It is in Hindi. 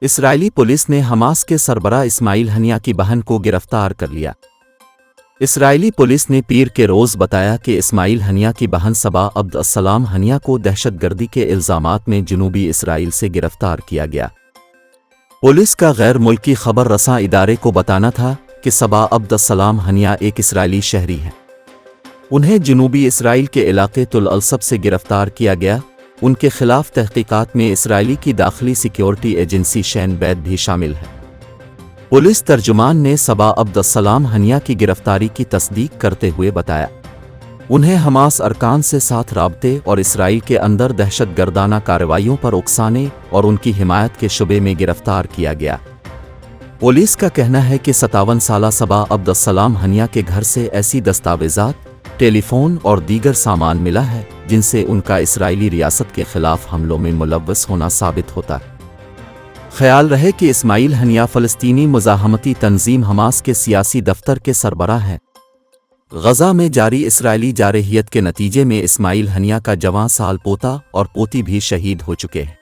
इस्राएली पुलिस ने हमास के सरबरा इस्माइल हनिया की बहन को गिरफ्तार कर लिया। इस्राएली पुलिस ने पीर के रोज़ बताया कि इस्माइल हनिया की बहन सबा अब्द अस्सलाम हनिया को दहशतगर्दी के इल्ज़ामात में जनूबी इसराइल से गिरफ्तार किया गया। पुलिस का गैर मुल्की खबर रसां इदारे को बताना था कि सबा अब्द अस्सलाम हनिया एक इसराइली शहरी हैं। उन्हें जनूबी इसराइल के इलाके तुल अलसब से गिरफ्तार किया गया। उनके खिलाफ तहकीकात में इसराइली की दाखिली सिक्योरिटी एजेंसी शैन बैत भी शामिल है। पुलिस तर्जुमान ने सबा अब्द अस्सलाम हनिया की गिरफ्तारी की तस्दीक करते हुए बताया, उन्हें हमास अरकान से साथ राब्ते और इसराइल के अंदर दहशतगर्दाना कार्रवाइयों पर उकसाने और उनकी हिमायत के शुबे में गिरफ्तार किया गया। पुलिस का कहना है कि 57 साला सबा अब्द अस्सलाम हनिया के घर से ऐसी दस्तावेज़ात, टेलीफोन और दीगर सामान मिला है जिनसे उनका इसराइली रियासत के खिलाफ हमलों में मुलव्वस होना साबित होता है। ख्याल रहे कि इस्माइल हनिया फ़लस्तीनी मुज़ाहमती तंजीम हमास के सियासी दफ्तर के सरबराह हैं। गज़ा में जारी इसराइली जारहियत के नतीजे में इस्माइल हनिया का जवां साल पोता और पोती भी शहीद हो चुके हैं।